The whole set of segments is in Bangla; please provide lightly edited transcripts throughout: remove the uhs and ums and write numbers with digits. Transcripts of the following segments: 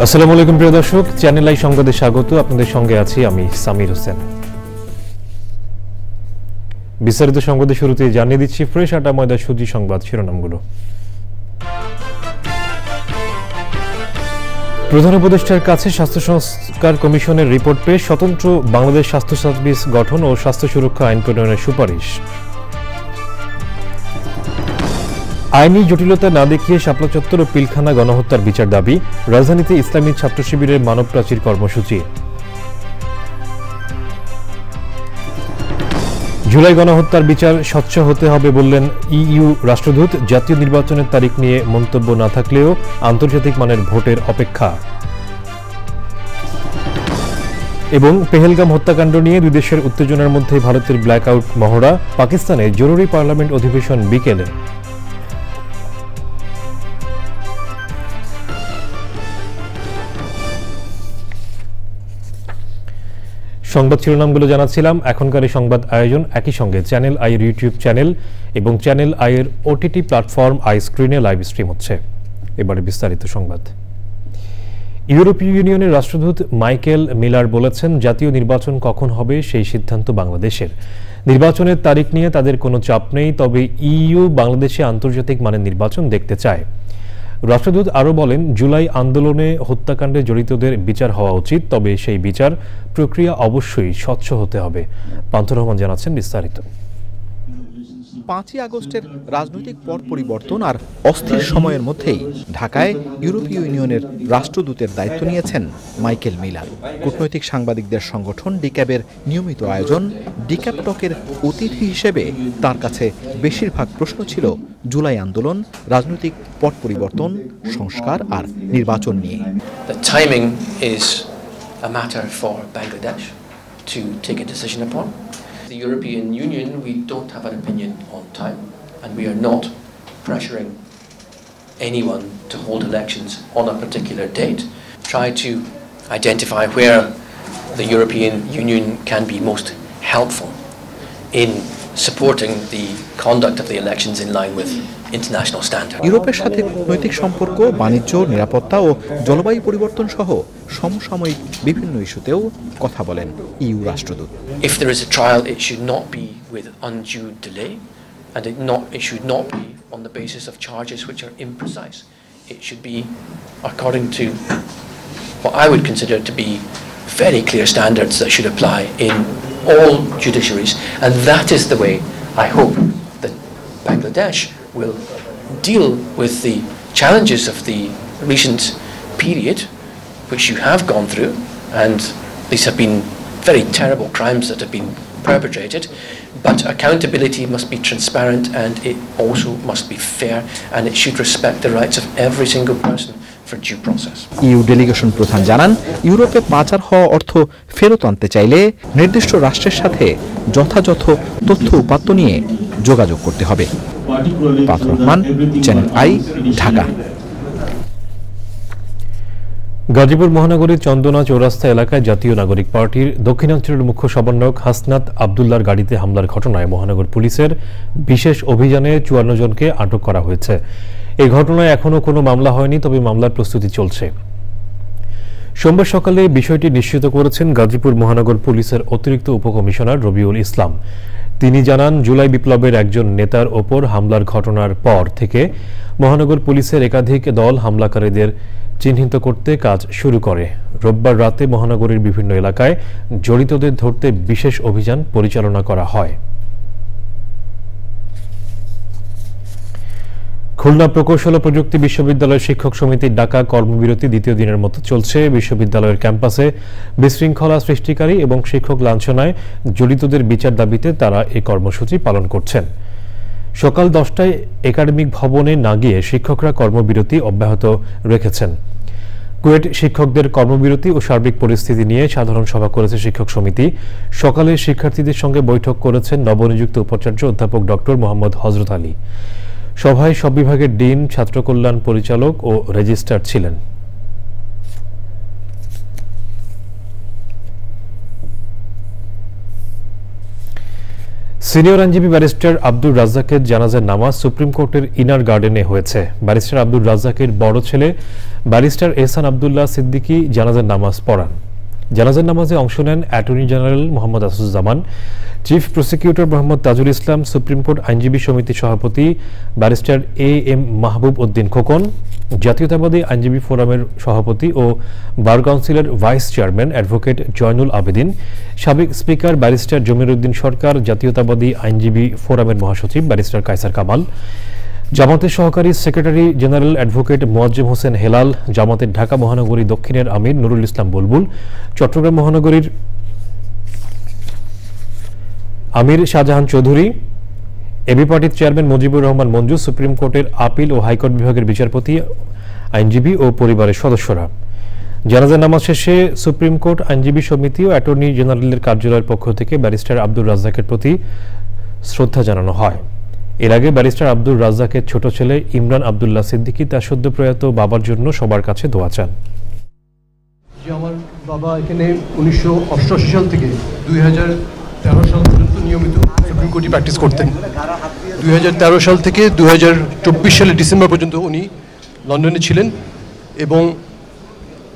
আসসালামু আলাইকুম প্রিয় দর্শক, চ্যানেল আই সংবাদে স্বাগত। আপনাদের সঙ্গে আছি আমি সামির হোসেন। বিস্তারিত সংবাদে শুরুতে জানিয়ে দিচ্ছি ফ্রেশ আটা ময়দা সুজি সংবাদ শিরোনামগুলো। প্রধান উপদেষ্টার কাছে স্বাস্থ্য সংস্কার কমিশনের রিপোর্ট পেশ, স্বতন্ত্র বাংলাদেশ স্বাস্থ্য সার্ভিস গঠন ও স্বাস্থ্য সুরক্ষা আইন প্রণয়নের সুপারিশ। আইনি জটিলতা না দেখিয়ে শাপলা চত্বর ও পিলখানা গণহত্যার বিচার দাবি, রাজধানীতে ইসলামী ছাত্র শিবিরের মানব প্রাচীর কর্মসূচি। জুলাই গণহত্যার বিচার স্বচ্ছ হতে হবে বললেন ইইউ রাষ্ট্রদূত, জাতীয় নির্বাচনের তারিখ নিয়ে মন্তব্য না থাকলেও আন্তর্জাতিক মানের ভোটের অপেক্ষা। এবং পেহেলগাম হত্যাকাণ্ড নিয়ে দুই দেশের উত্তেজনার মধ্যে ভারতের ব্ল্যাকআউট মহড়া, পাকিস্তানে জরুরি পার্লামেন্ট অধিবেশন বিকেলে। সংবাদ শিরোনামগুলো জানাচ্ছিলাম। এখনকার এই সংবাদ আয়োজন একই সঙ্গে চ্যানেল আইয়ের ইউটিউব চ্যানেল এবং চ্যানেল আইয়ের ওটিটি প্ল্যাটফর্ম আই স্ক্রিনে লাইভ স্ট্রিম হচ্ছে। এবারে বিস্তারিত সংবাদ। ইউরোপীয় ইউনিয়নের রাষ্ট্রদূত মাইকেল মিলার বলেছেন, জাতীয় নির্বাচন কখন হবে সেই সিদ্ধান্ত বাংলাদেশের। নির্বাচনের তারিখ নিয়ে তাদের কোনো চাপ নেই, তবে ইইউ বাংলাদেশে আন্তর্জাতিক মানের নির্বাচন দেখতে চায়। রাষ্ট্রদূত আরও বলেন, জুলাই আন্দোলনে হত্যাকাণ্ডে জড়িতদের বিচার হওয়া উচিত, তবে সেই বিচার প্রক্রিয়া অবশ্যই স্বচ্ছ হতে হবে। পান্থর রহমান জানাচ্ছেন বিস্তারিত। 5ই আগস্টের রাজনৈতিক পট পরিবর্তন আর অস্থির সময়ের মধ্যেই ঢাকায় ইউরোপীয় ইউনিয়নের রাষ্ট্রদূতের দায়িত্ব নিয়েছেন মাইকেল মিলার। কূটনৈতিক সাংবাদিকদের সংগঠন ডিক্যাবের নিয়মিত আয়োজন ডিক্যাব টকের অতিথি হিসেবে তার কাছে বেশিরভাগ প্রশ্ন ছিল জুলাই আন্দোলন, রাজনৈতিক পট পরিবর্তন, সংস্কার আর নির্বাচন নিয়ে। The timing is a matter for Bangladesh to take a decision upon. The European Union, we don't have an opinion on time, and we are not pressuring anyone to hold elections on a particular date. Try to identify where the European Union can be most helpful in supporting the conduct of the elections in line with international standards. ইউরোপের সাথে কূটনৈতিক সম্পর্ক, বাণিজ্য, নিরাপত্তা ও জলবায়ু পরিবর্তন সহ সমসাময়িক বিভিন্ন ইস্যুতেও কথা বলেন ইইউ রাষ্ট্রদূত। If there is a trial, it should not be with undue delay, and it should not be on the basis of charges which are imprecise. It should be according to what I would consider to be very clear standards that should apply in all judiciaries, and that is the way I hope that Bangladesh will deal with the challenges of the recent period which you have gone through, and these have been very terrible crimes that have been perpetrated, but accountability must be transparent, and it also must be fair, and it should respect the rights of every single person for due process. EU delegation প্রধান জানান, ইউরোপে পাচার হওয়া অর্থ ফেরত আনতে চাইলে নির্দিষ্ট রাষ্ট্রের সাথে যথাযথ তথ্য উপাত্ত নিয়ে যোগাযোগ করতে হবে। পান্থর রহমান, চ্যানেল আই, ঢাকা। গাজীপুর মহানগরীর চন্দনা চৌরাস্তা এলাকায় জাতীয় নাগরিক পার্টির দক্ষিণাঞ্চলের মুখ্য সমন্বয়ক হাসনাত আবদুল্লার গাড়িতে হামলার ঘটনায় মহানগর পুলিশের বিশেষ অভিযানে 54 জনকে আটক করা হয়েছে। এই ঘটনায় এখনও কোনো মামলা হয়নি, তবে মামলার প্রস্তুতি চলছে। সোমবার সকালে বিষয়টি নিশ্চিত করেছেন গাজীপুর মহানগর পুলিশের অতিরিক্ত উপকমিশনার রবিউল ইসলাম। তিনি জানান, জুলাই বিপ্লবের একজন নেতার ওপর হামলার ঘটনার পর থেকে মহানগর পুলিশের একাধিক দল হামলাকারীদের চিহ্নিত করতে কাজ শুরু করে। রোববার রাতে মহানগরীর বিভিন্ন এলাকায় জড়িতদের ধরতে বিশেষ অভিযান পরিচালনা করা হয়। খুলনা প্রকৌশল ও প্রযুক্তি বিশ্ববিদ্যালয়ের শিক্ষক সমিতির ডাকা কর্মবিরতি দ্বিতীয় দিনের মতো চলছে। বিশ্ববিদ্যালয়ের ক্যাম্পাসে বিশৃঙ্খলা সৃষ্টিকারী এবং শিক্ষক লাঞ্ছনায় জড়িতদের বিচার দাবিতে তারা এই কর্মসূচি পালন করছেন। সকাল 10টায় একাডেমিক ভবনে না গিয়ে শিক্ষকরা কর্মবিরতি অব্যাহত রেখেছেন। কুয়েট শিক্ষকদের কর্মবিরতি ও সার্বিক পরিস্থিতি নিয়ে সাধারণ সভা করেছে শিক্ষক সমিতি। সকালে শিক্ষার্থীদের সঙ্গে বৈঠক করেছেন নবনিযুক্ত উপাচার্য অধ্যাপক ডক্টর মোহাম্মদ হযরত আলী। সভায় সব বিভাগের ডিন, ছাত্র কল্যাণ পরিচালক ও রেজিস্ট্রার ছিলেন। সিনিয়র আইনজীবী ব্যারিস্টার আব্দুর রাজ্জাকের জানাজার নামাজ সুপ্রিম কোর্টের ইনার গার্ডেনে হয়েছে। ব্যারিস্টার আব্দুর রাজ্জাকের বড় ছেলে ব্যারিস্টার এহসান আব্দুল্লাহ সিদ্দিকী জানাজার নামাজ পড়ান। জানাজার নামাজে অংশ নেন attorney general Mohammad Asuzzaman, chief prosecutor Mohammad Tajul Islam, supreme court আইনজীবী সমিতির সভাপতি ব্যারিস্টার এম মাহবুব উদ্দিন খোকন, জাতীয়তাবাদী আইনজীবী ফোরামের সভাপতি ও বার কাউন্সিলের vice chairman advocate Joynul Abedin, সাবেক স্পিকার ব্যারিস্টার জমির উদ্দিন সরকার, জাতীয়তাবাদী আইনজীবী ফোরামের মহাসচিব ব্যারিস্টার কায়সার কামাল, জামাতের সহকারী secretary general advocate Moazzem Hossain Helal, জামাতের ঢাকা মহানগরী দক্ষিণের আমির নুরুল ইসলাম বুলবুল, চট্টগ্রাম মহানগরীর আমির শাহজাহান চৌধুরী, এবি পার্টির চেয়ারম্যান মুজিবুর রহমান মঞ্জু, সুপ্রিম কোর্টের আপিল ও হাইকোর্ট বিভাগের বিচারপতি, আইনজীবী ও পরিবারের সদস্যরা। জানাজা নামাজ শেষে সুপ্রিম কোর্ট আইনজীবী সমিতি ও অ্যাটর্নি জেনারেলের কার্যালয়ের পক্ষ থেকে ব্যারিস্টার আব্দুর রাজ্জাকের প্রতি শ্রদ্ধা জানানো হয়। এর আগে ব্যারিস্টার আব্দুর রাজ্জাকের ছোট ছেলে ইমরান আব্দুল্লাহ সিদ্দিকী তার সদ্য প্রয়াত বাবার জন্য সবার কাছে দোয়া চান। আমার বাবা এখানে 1988 সাল থেকে 2013 সাল পর্যন্ত নিয়মিত সুপ্রিম কোর্টে প্র্যাকটিস করতেন। 2013 সাল থেকে 2024 সালের ডিসেম্বর পর্যন্ত উনি লন্ডনে ছিলেন এবং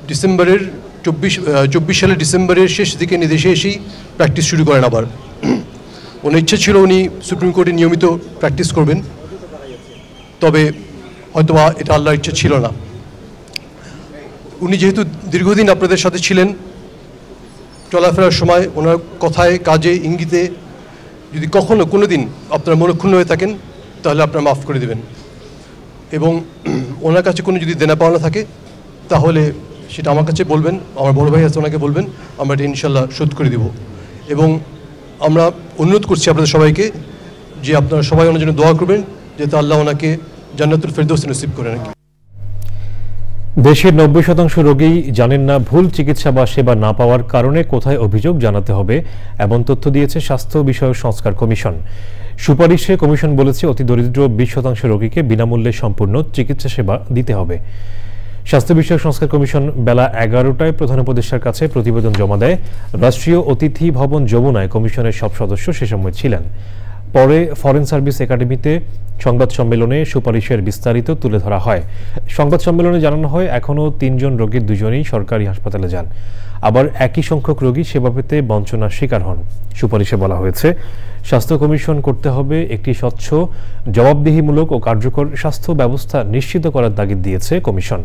ডিসেম্বরের 24 সালের ডিসেম্বরের শেষ দিকে দেশে এসেই প্র্যাকটিস শুরু করেন। আবার ওনার ইচ্ছা ছিল উনি সুপ্রিম কোর্টে নিয়মিত প্র্যাকটিস করবেন, তবে হয়তোবা এটা আল্লাহর ইচ্ছা ছিল না। উনি যেহেতু দীর্ঘদিন আপনাদের সাথে ছিলেন, চলাফেরার সময় ওনার কথায় কাজে ইঙ্গিতে যদি কখনো কোনো দিন আপনার মনক্ষুণ্ণ হয়ে থাকেন তাহলে আপনারা মাফ করে দেবেন এবং ওনার কাছে কোনো যদি দেনা পাওনা থাকে তাহলে সেটা আমার কাছে বলবেন, আমার বড় ভাই আছে ওনাকে বলবেন, আমরা এটা ইনশাল্লাহ শোধ করে দেব। এবং আমরা অনুরোধ করছি আপনাদের সবাইকে যে আপনারা সবাই ওনার জন্য দোয়া করবেন যাতে আল্লাহ ওনাকে জান্নাতুল ফেরদৌস নসিব করে নাকি। দেশের 90% রোগী জানেন না ভুল চিকিৎসা বা সেবা না পাওয়ার কারণে কোথায় অভিযোগ জানাতে হবে, এমন তথ্য দিয়েছে স্বাস্থ্য বিষয়ক সংস্কার কমিশন। সুপারিশে কমিশন বলেছে অতি দরিদ্র 20% রোগীকে বিনামূল্যে সম্পূর্ণ চিকিৎসা সেবা দিতে হবে। স্বাস্থ্য বিষয়ক সংস্কার কমিশন বেলা 11টায় প্রধান উপদেষ্টার কাছে প্রতিবেদন জমা দেয়। রাষ্ট্রীয় অতিথি ভবন যমুনায় কমিশনের সব সদস্য সে সময় ছিলেন। পরে ফরেন সার্ভিস একাডেমিতে সংবাদ সম্মেলনে সুপারিশের বিস্তারিত তুলে ধরা হয়। সংবাদ সম্মেলনে জানানো হয় এখনও 3 জন রোগীর 2 জনই সরকারি হাসপাতালে যান, আবার একই সংখ্যক রোগী সেবা পেতে বঞ্চনার শিকার হন। সুপারিশে বলা হয়েছে স্বাস্থ্য কমিশন করতে হবে একটি স্বচ্ছ, জবাবদিহিমূলক ও কার্যকর স্বাস্থ্য ব্যবস্থা নিশ্চিত করার তাগিদ দিয়েছে কমিশন।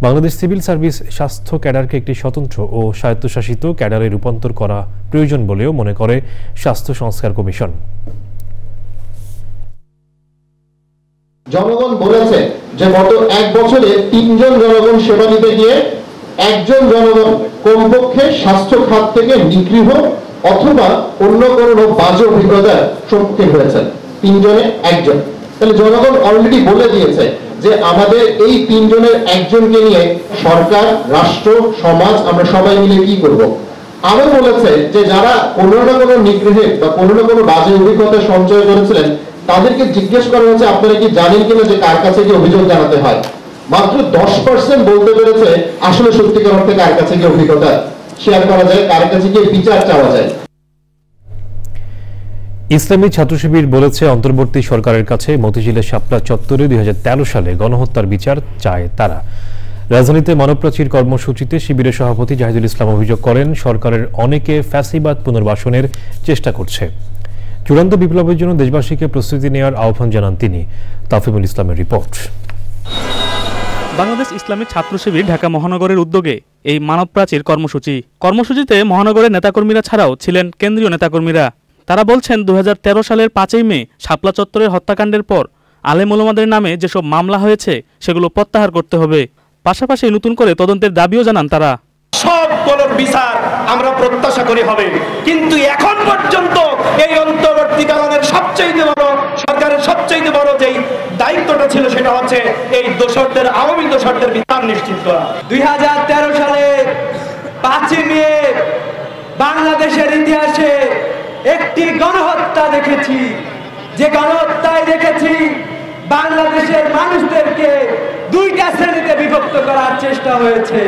বাংলাদেশ সিভিল সার্ভিস স্বাস্থ্য ক্যাডারকে একটি স্বতন্ত্র ও স্বায়ত্তশাসিত ক্যাডারে রূপান্তর করা প্রয়োজন বলেও মনে করে স্বাস্থ্য সংস্কার কমিশন। জনগণ বলেছে যে গত 1 বছরে 3 জন জনগণ সেবা নিতে গিয়ে 1 জন জনগণ কমপক্ষে স্বাস্থ্য খাত থেকে নিগৃহ অথবা অন্য কোনো বাজে অভিজ্ঞতার সম্মুখীন হয়েছেন। 3 জনে 1 জন। তাহলে জনগণ অলরেডি বলে দিয়েছে যে আমাদের এই 3 জনের 1 জনকে নিয়ে সরকার, রাষ্ট্র, সমাজ আমরা সবাই মিলে কি করব। আরো বলেছে যে যারা কোনো না কোনো নিগৃহে বা কোনো না কোনো বাজে অভিজ্ঞতা সঞ্চয় করেছিলেন তাদেরকে জিজ্ঞেস করা হচ্ছে আপনারা কি জানেন কিনা যে কার কাছে কি অভিযোগ জানাতে হয়। মাত্র 10% বলতে পেরেছে আসলে সত্যিকার অর্থে কার কাছে কি অভিজ্ঞতা শেয়ার করা যায়, কার কাছে কি বিচার চাওয়া যায়। ইসলামী ছাত্র শিবির বলেছে অন্তর্বর্তী সরকারের কাছে মতিঝিলের শাপলা চত্বরে 2013 সালে গণহত্যার বিচার চায় তারা। রাজধানীতে মানবপ্রাচীর কর্মসূচিতে শিবিরের সভাপতি জাহিদুল ইসলাম অভিযোগ করেন সরকারের অনেকে ফ্যাসিবাদ পুনর্বাসনের চেষ্টা করছে। চূড়ান্ত বিপ্লবের জন্য দেশবাসীকে প্রস্তুতি নেওয়ার আহ্বান জানান তিনি। তাফিমুল ইসলামের রিপোর্ট। বাংলাদেশ ইসলামী ছাত্র শিবির ঢাকা মহানগরের উদ্যোগে এই মানবপ্রাচীর কর্মসূচিতে মহানগরের নেতাকর্মীরা ছাড়াও ছিলেন কেন্দ্রীয় নেতাকর্মীরা। তারা বলছেন 2013 সালের 5ই মে শাপলা চত্বরের হত্যাকাণ্ডের পর আলেম ওলামাদের নামে যেসব মামলা হয়েছে সেগুলো প্রত্যাহার করতে হবে। পাশাপাশি নতুন করে তদন্তের দাবিও জানান তারা। সবগুলোর বিচার আমরা প্রত্যাশা করি হবে, কিন্তু এখন পর্যন্ত এই অন্তর্বর্তীকালীন সরকারের সবচেয়ে বড় যেই দায়িত্বটা ছিল সেটা হচ্ছে এই দোষরদের, আওয়ামী দোষরদের বিচার নিশ্চিত করা। 2013 সালে 5ই মে বাংলাদেশের ইতিহাসে একটি গণহত্যা দেখেছি, যে গণহত্যায় দেখেছি বাংলাদেশের মানুষদেরকে 2টা শ্রেণীতে বিভক্ত করার চেষ্টা হয়েছে।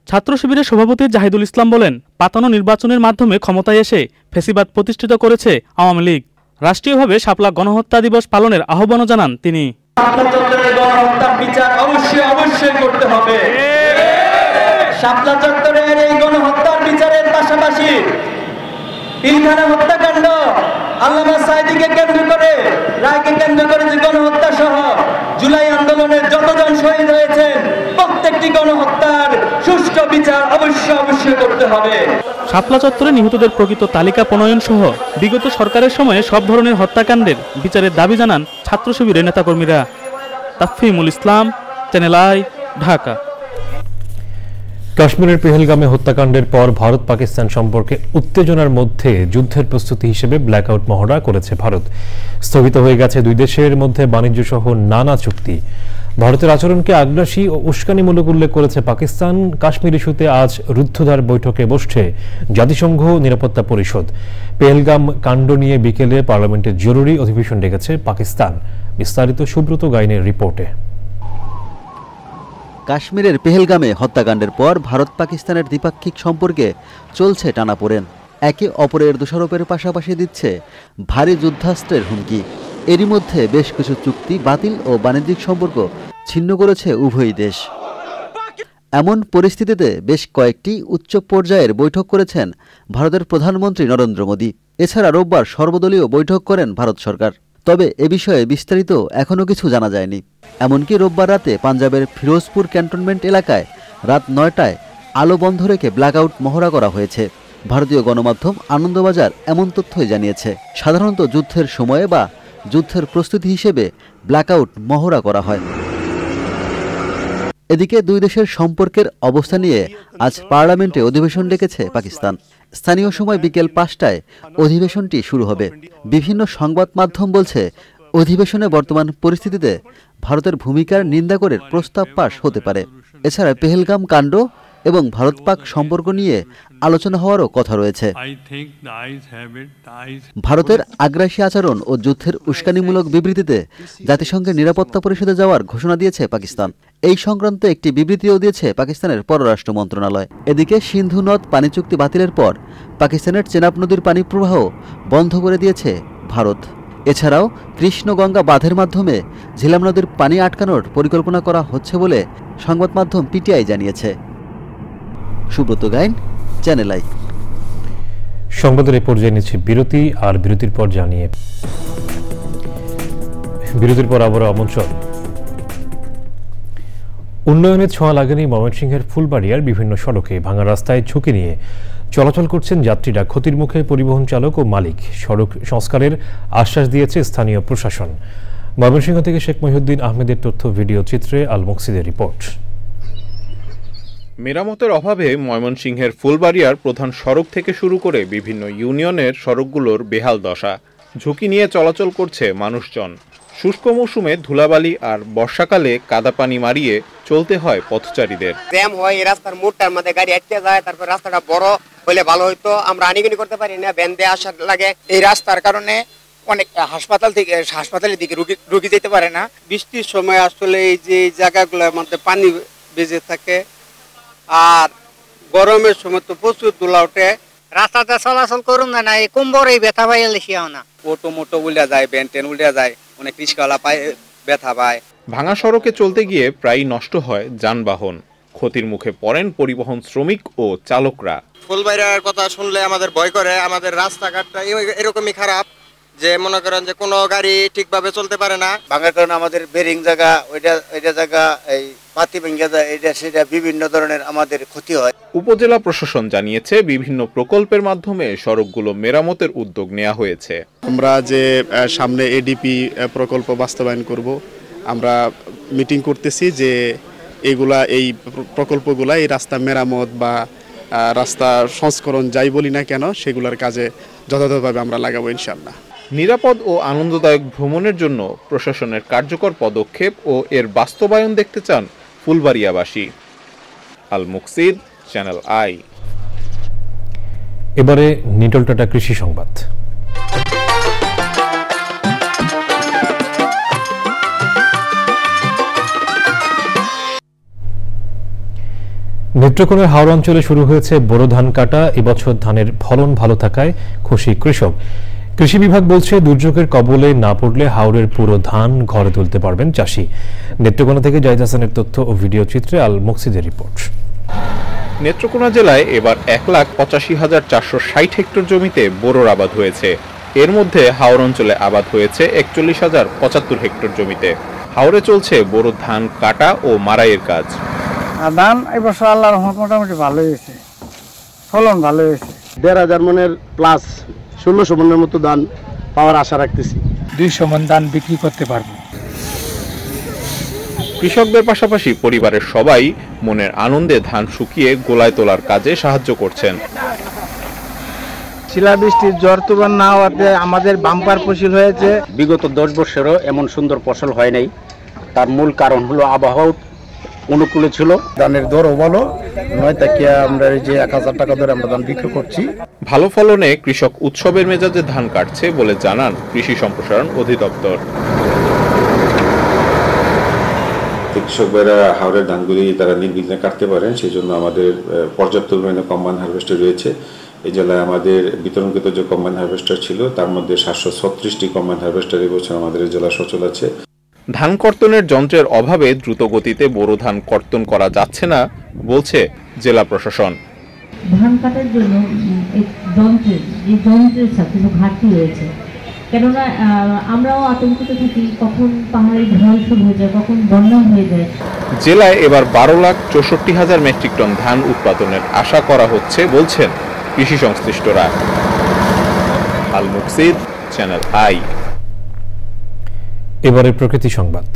ছাত্র শিবিরের সভাপতি জাহিদুল ইসলাম বলেন পাতানো নির্বাচনের মাধ্যমে ক্ষমতায় এসে ফ্যাসিবাদ প্রতিষ্ঠিত করেছে আওয়ামী লীগ। রাষ্ট্রীয়ভাবে শাপলা গণহত্যা দিবস পালনের আহ্বানও জানান তিনি। শাপলা চত্বরের গণহত্যার বিচার অবশ্যই করতে হবে। শাপলা চত্বরের এই গণহত্যার বিচারের পাশাপাশি পিলখানা হত্যাকাণ্ড, আল্লামা সাঈদীকে কেন্দ্র করে, রায়কে কেন্দ্র করে যে গণহত্যা সহ জুলাই আন্দোলনের যতজন শহীদ হয়েছেন প্রত্যেকটি গণহত্যার সুষ্ঠু বিচার অবশ্যই করতে হবে। শাপলা চত্বরে নিহতদের প্রকৃত তালিকা প্রণয়ন সহ বিগত সরকারের সময়ে সব ধরনের হত্যাকাণ্ডের বিচারের দাবি জানান ছাত্র শিবিরের নেতাকর্মীরা। তাফহিমুল ইসলাম, চ্যানেল আই, ঢাকা। কাশ্মীরের পেহেলগামে হত্যাকাণ্ডের পর ভারত পাকিস্তান সম্পর্কে উত্তেজনার মধ্যে যুদ্ধের প্রস্তুতি হিসেবে ব্ল্যাকআউট মহড়া করেছে ভারত। স্থগিত হয়ে গেছে দুই দেশের মধ্যে বাণিজ্য সহ নানা চুক্তি। ভারতের আচরণকে আগ্রাসী ও উস্কানিমূলক উল্লেখ করেছে পাকিস্তান। কাশ্মীর ইস্যুতে আজ রুদ্ধদ্বার বৈঠকে বসছে জাতিসংঘ নিরাপত্তা পরিষদ। পেহেলগাম কাণ্ড নিয়ে বিকেলে পার্লামেন্টে জরুরি অধিবেশন ডেকেছে পাকিস্তান। বিস্তারিত সুব্রত গাইনের রিপোর্টে। কাশ্মীরের পেহেলগামে হত্যাকাণ্ডের পর ভারত পাকিস্তানের দ্বিপাক্ষিক সম্পর্কে চলছে টানাপোড়েন। একে অপরের দোষারোপের পাশাপাশি দিচ্ছে ভারী যুদ্ধাস্ত্রের হুমকি। এরই মধ্যে বেশ কিছু চুক্তি বাতিল ও বাণিজ্যিক সম্পর্ক ছিন্ন করেছে উভয় দেশ। এমন পরিস্থিতিতে বেশ কয়েকটি উচ্চ পর্যায়ের বৈঠক করেছেন ভারতের প্রধানমন্ত্রী নরেন্দ্র মোদী। এছাড়া রোববার সর্বদলীয় বৈঠক করেন ভারত সরকার। তবে এ বিষয়ে বিস্তারিত এখনও কিছু জানা যায়নি। এমনকি রোববার রাতে পাঞ্জাবের ফিরোজপুর ক্যান্টনমেন্ট এলাকায় রাত ৯টায় আলো বন্ধ রেখে ব্ল্যাকআউট মহড়া করা হয়েছে। ভারতীয় গণমাধ্যম আনন্দবাজার এমন তথ্যই জানিয়েছে। সাধারণত যুদ্ধের সময়ে বা যুদ্ধের প্রস্তুতি হিসেবে ব্ল্যাকআউট মহড়া করা হয়। এদিকে দুই দেশের সম্পর্কের অবস্থা নিয়ে আজ পার্লামেন্টে অধিবেশন ডেকেছে পাকিস্তান। স্থানীয় সময় বিকেল ৫টায় অধিবেশনটি শুরু হবে। বিভিন্ন সংবাদ মাধ্যম বলছে, অধিবেশনে বর্তমান পরিস্থিতিতে ভারতের ভূমিকার নিন্দা করে প্রস্তাব পাস হতে পারে। এছাড়া পেহেলগাম কাণ্ড এবং ভারত পাক সম্পর্ক নিয়ে আলোচনা হওয়ারও কথা রয়েছে। ভারতের আগ্রাসী আচরণ ও যুদ্ধের উস্কানিমূলক বিবৃতিতে জাতিসংঘের নিরাপত্তা পরিষদে যাওয়ার ঘোষণা দিয়েছে পাকিস্তান। এই সংক্রান্ত একটি বিবৃতিও দিয়েছে পাকিস্তানের পররাষ্ট্র মন্ত্রণালয়। এদিকে সিন্ধু নদ পানি চুক্তি বাতিলের পর পাকিস্তানের চেনাব নদীর পানি প্রবাহ বন্ধ করে দিয়েছে ভারত। এছাড়াও কৃষ্ণ গঙ্গা বাঁধের মাধ্যমে ঝিলাম নদীর পানি আটকানোর পরিকল্পনা করা হচ্ছে বলে সংবাদ মাধ্যম পিটিআই জানিয়েছে। Subrata Gain, channel I. সংবাদের এই পর্যায়ে নিচ্ছি বিরতি, আর বিরতির পর জানিয়ে বিরতির পর আবার আমন্ত্রণ। উন্নয়নের ছোঁয়া লাগেনি ময়মনসিংহের ফুলবাড়িয়ার বিভিন্ন সড়কে। ভাঙা রাস্তায় ঝুঁকি নিয়ে চলাচল করছেন যাত্রীরা। ক্ষতির মুখে পরিবহন চালক ও মালিক। সড়ক সংস্কারের আশ্বাস দিয়েছে স্থানীয় প্রশাসন। ময়মনসিংহ থেকে শেখ মহিউদ্দিন আহমেদের তথ্য, ভিডিও চিত্রে আল মুকসিদের রিপোর্ট। মেরামতের অভাবে ময়মনসিংহের ফুলবাড়িয়ার প্রধান সড়ক থেকে শুরু করে বিভিন্ন ইউনিয়নের সড়কগুলোর বেহাল দশা। ঝুঁকি নিয়ে চলাচল করছে মানুষজন। শুষ্ক মৌসুমে ধুলাবালি আর বর্ষাকালে কাদা পানি মারিয়ে চলতে হয় পথচারীদের। জ্যাম হয়, এই রাস্তার মোড়টার মধ্যে গাড়ি আটকে যায়, তারপর রাস্তাটা বড় হলে ভালো হইতো। আমরা আনিগনি করতে পারি না, ভ্যান দিয়ে আসার লাগে। এই রাস্তার কারণে অনেক হাসপাতালের দিকে রুগী যেতে পারে না। বৃষ্টির সময় আসলে এই যে জায়গাগুলোর মধ্যে পানি বেজে থাকে, আর গরমের সময় তো প্রচুর ধুলা ওঠে। রাস্তাতে চলাচল করুন না, এই কুম্বর এই ব্যথা পাই লিখিয়াও না। অটো মোটো উল্টা যায়, ভ্যান ট্রেন উল্টা যায়, অনেক রিস্কাওয়ালা পায় ব্যথা পায়। ভাঙা সড়কে চলতে গিয়ে প্রায় নষ্ট হয় যানবাহন। ক্ষতির মুখে পড়েন পরিবহন শ্রমিক ও চালকরা। ফুলবাড়িয়ার কথা শুনলে আমাদের ভয় করে। আমাদের রাস্তাঘাটটা এরকমই খারাপ যে মনে করেন যে কোনো গাড়ি ঠিকভাবে চলতে পারে না। ভাঙার কারণে আমাদের বেরিং জায়গা ওইটা জায়গা এই পাতি ভেঙে যায়, এটা সেটা বিভিন্ন ধরনের আমাদের ক্ষতি হয়। উপজেলা প্রশাসন জানিয়েছে বিভিন্ন প্রকল্পের মাধ্যমে সড়কগুলো মেরামতের উদ্যোগ নেওয়া হয়েছে। আমরা যে সামনে এডিপি প্রকল্প বাস্তবায়ন করব, আমরা মিটিং করতেছি যে এই প্রকল্পগুলা এই রাস্তা মেরামত বা রাস্তা সংস্করণ যাই বলি না কেন, সেগুলোর কাজে যথাযথভাবে আমরা লাগাবো ইনশাআল্লাহ। নিরাপদ ও আনন্দদায়ক ভ্রমণের জন্য প্রশাসনের কার্যকর পদক্ষেপ ও এর বাস্তবায়ন দেখতে চান ফুলবাড়িয়াবাসী। আল মুকসিদ, চ্যানেল আই। এবারে নিটলটাটা কৃষি সংবাদ। নেত্রকোনার হাওড় অঞ্চলে শুরু হয়েছে বোরো ধান কাটা। এবছর ধানের ফলন ভালো থাকায় খুশি কৃষক। কৃষি বিভাগ বলছে দুর্যোগের কবলে না পড়লে হাওরের পুরো ধান ঘরে তুলতে পারবেন চাষি। নেত্রকোনা থেকে জাহিদ হাসানের তথ্য ও ভিডিও চিত্রে আল মুকসিদের রিপোর্ট। নেত্রকোনা জেলায় এবার 1,85,460 হেক্টর জমিতে বোরোর আবাদ হয়েছে। এর মধ্যে হাওর অঞ্চলে আবাদ হয়েছে 41,075 হেক্টর জমিতে। হাওরে চলছে বোরো ধান কাটা ও মারাইয়ের কাজ। ধান এবছর আল্লাহর রহমতে মোটামুটি ভালো হয়েছে, ফলন ভালো হয়েছে। 1,500 মনের প্লাস 1600 মনের মতো ধান পাওয়ার আশা রাখতেছি। 200 মন ধান বিক্রি করতে পারবো। কৃষকদের পাশাপাশি পরিবারের সবাই মনের আনন্দে ধান শুকিয়ে গোলায় তোলার কাজে সাহায্য করছেন। শিলাবৃষ্টির ঝড় তুফান না হওয়াতে আমাদের বাম্পার ফসল হয়েছে। বিগত 10 বছরও এমন সুন্দর ফসল হয় নাই। তার মূল কারণ হলো আবহাওয়া অনুকূলে ছিল। ধানের দরও ভালো নয়, তাকে আমরা এই যে 1000 টাকা ধরে আমরা ধান বিক্রি করছি। ভালো ফলনে কৃষক উৎসবের মেজাজে ধান কাটছে বলে জানান কৃষি সম্প্রসারণ অধিদপ্তর। কৃষক ভাইরা হাওরের ধানগুলি তারা নির্বিঘ্নে কাটতে পারেন, সেই জন্য আমাদের পর্যাপ্ত পরিমাণে কম্বাইন হারভেস্টার রয়েছে। এই জেলায় আমাদের বিতরণকৃত যে কম্বাইন হারভেস্টার ছিল তার মধ্যে 736টি কম্বাইন হারভেস্টার এবছর আমাদের জেলা সচল আছে। ধান কর্তনের যন্ত্রের অভাবে দ্রুত গতিতে বোরো ধান কর্তন করা যাচ্ছে না বলছে জেলা প্রশাসন। ধান কাটার জন্য যন্ত্রের সাথে ঘাটতি রয়েছে, কেননা আমরাও আতঙ্কিত থাকি কখন পাহাড়ের ঢল শুরু হয়ে যায়, কখন বন্যা হয়ে যায়। জেলায় এবার 12,64,000 মেট্রিক টন ধান উৎপাদনের আশা করা হচ্ছে বলছেন কৃষি সংশ্লিষ্টরা। আল মুকসিদ, চ্যানেল আই। এবারে প্রকৃতি সংবাদ।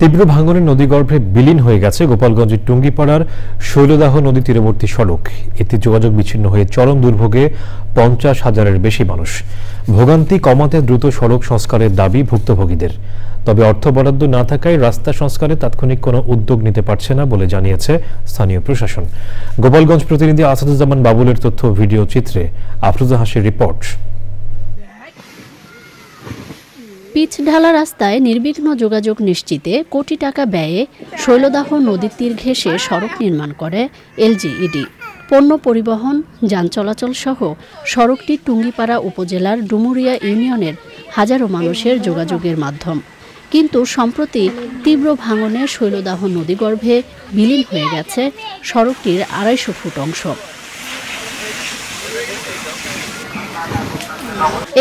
তীব্র ভাঙনে নদীগর্ভে বিলীন হয়ে গেছে গোপালগঞ্জের টুঙ্গিপাড়ার শৈলদাহ নদী তীরবর্তী সড়ক। এতে যোগাযোগ বিচ্ছিন্ন হয়ে চরম দুর্ভোগে 50,000-এর বেশি মানুষ। ভোগান্তি কমাতে দ্রুত সড়ক সংস্কারের দাবি ভুক্তভোগীদের। তবে অর্থ বরাদ্দ না থাকায় রাস্তা সংস্কারে তাৎক্ষণিক কোনো উদ্যোগ নিতে পারছে না বলে জানিয়েছে স্থানীয় প্রশাসন। গোপালগঞ্জ প্রতিনিধি আসাদুজ্জামান বাবুলের তথ্য ভিডিও চিত্রে আফরোজা হাসির রিপোর্ট। পিচ ঢালা রাস্তায় নির্বিঘ্ন যোগাযোগ নিশ্চিতে কোটি টাকা ব্যয়ে শৈলদাহ নদীর তীর ঘেঁষে সড়ক নির্মাণ করে এলজিইডি। পণ্য পরিবহন, যান চলাচল সহ সড়কটি টুঙ্গিপাড়া উপজেলার ডুমুরিয়া ইউনিয়নের হাজারো মানুষের যোগাযোগের মাধ্যম। কিন্তু সম্প্রতি তীব্র ভাঙনে শৈলদাহ নদীগর্ভে বিলীন হয়ে গেছে সড়কটির 250 ফুট অংশ।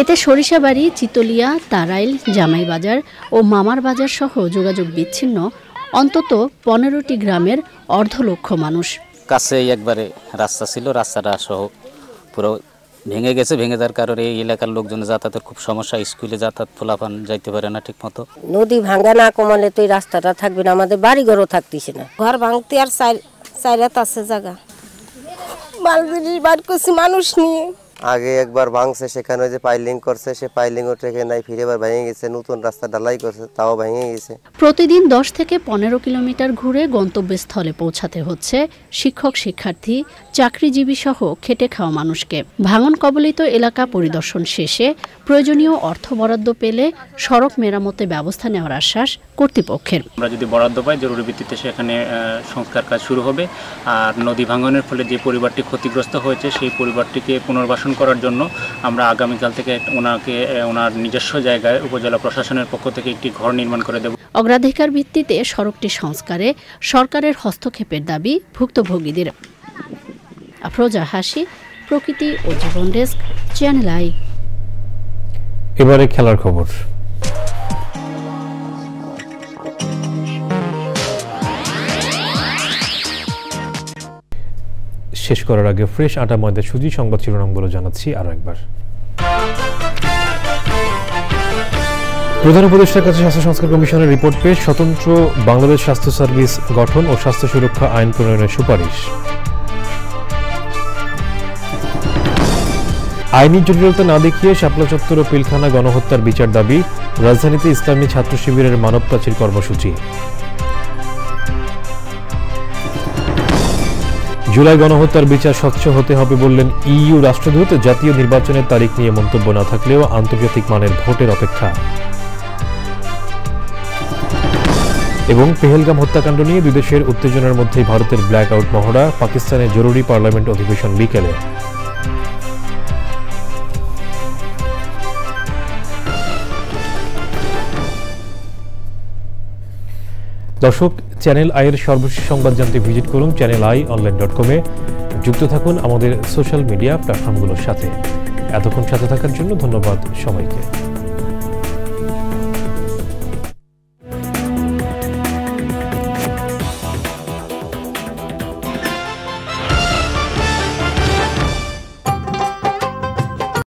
এতে সরিষাবাড়ি, চিতলিয়া, তারাইল, জামাইবাজার ও মামার বাজার সহ যোগাযোগ বিচ্ছিন্ন অন্তত 15টি গ্রামের 250,000 মানুষ। কাছে একবারে রাস্তা ছিল, রাস্তাটা সহ পুরো ভেঙে গেছে। ভেঙে যাওয়ার কারণে এই এলাকার লোকজনের যাতায়াতের খুব সমস্যা। স্কুলে যাতায়াত পোলাপান যাইতে পারে না ঠিক মতো। নদী ভাঙা না কমালে তো এই রাস্তাটা থাকবে না, আমাদের বাড়ি ঘরও থাকতেছে না। ঘর ভাঙতে আর চাইরাত আছে জায়গা, বালবিড়ি বার করছি মানুষ নিয়ে। আগে একবার ভাঙছে, সেখানে ওই যে পাইলিং করছে, সে পাইলিংও ট্রেকে নাই, ফিরে এবার ভেঙে গেছে। নতুন রাস্তা ঢালাই করছে, তাও ভেঙে গেছে। প্রতিদিন 10 থেকে 15 কিলোমিটার ঘুরে গন্তব্যস্থলে পৌঁছাতে হচ্ছে শিক্ষক, শিক্ষার্থী, চাকরিজীবী সহ খেটে খাওয়া মানুষকে। ভাঙন কবলিত এলাকা পরিদর্শন শেষে প্রয়োজনীয় অর্থ বরাদ্দ পেলে সড়ক মেরামতে ব্যবস্থা নেওয়ার আশ্বাস কর্তৃপক্ষের। আমরা যদি বরাদ্দ পাই জরুরি ভিত্তিতে সেখানে সংস্কার কাজ শুরু হবে। আর নদী ভাঙনের ফলে যে পরিবারটি ক্ষতিগ্রস্ত হয়েছে সেই পরিবারটিকে পুনর্বাসন করার জন্য আমরা আগামীকাল থেকে ওনার নিজস্ব জায়গায় উপজেলা প্রশাসনের পক্ষ থেকে একটি ঘর নির্মাণ করে দেব। অগ্রাধিকার ভিত্তিতে সড়কটি সংস্কারে সরকারের হস্তক্ষেপের দাবি ভুক্তভোগীদের। আফরোজা হাসি, প্রকৃতি ও জীবন ডেস্ক, চ্যানেল আই। এবারে খেলার খবর। শেষ করার আগে ফ্রেশ আটা ময়দা সুজি সংবাদ শিরোনামগুলো জানাচ্ছি আরো একবার। প্রধান উপদেষ্টার কাছে স্বাস্থ্য সংস্কার কমিশনের রিপোর্ট পেশ, স্বতন্ত্র বাংলাদেশ স্বাস্থ্য সার্ভিস গঠন ও স্বাস্থ্য সুরক্ষা আইন প্রণয়নের সুপারিশ। আইনি জটিলতা না দেখিয়ে শাপলা চত্বর ও পিলখানা গণহত্যার বিচার দাবি, রাজধানীতে ইসলামী ছাত্র শিবিরের মানব প্রাচীর কর্মসূচি। জুলাই গণহত্যার বিচার স্বচ্ছ হতে হবে বললেন ইইউ রাষ্ট্রদূত, জাতীয় নির্বাচনের তারিখ নিয়ে মন্তব্য না থাকলেও আন্তর্জাতিক মানের ভোটের অপেক্ষা। এবং পেহেলগাম হত্যাকাণ্ড নিয়ে দুই দেশের উত্তেজনার মধ্যেই ভারতের ব্ল্যাক আউট মহড়া, পাকিস্তানের জরুরি পার্লামেন্ট অধিবেশন বিকেলে। দর্শক, চ্যানেল আইয়ের সর্বশেষ সংবাদ জানতে ভিজিট করুন channelionline.com-এ। যুক্ত থাকুন আমাদের সোশ্যাল মিডিয়া প্ল্যাটফর্মগুলোর সাথে। এতক্ষণ সাথে থাকার জন্য ধন্যবাদ সবাইকে।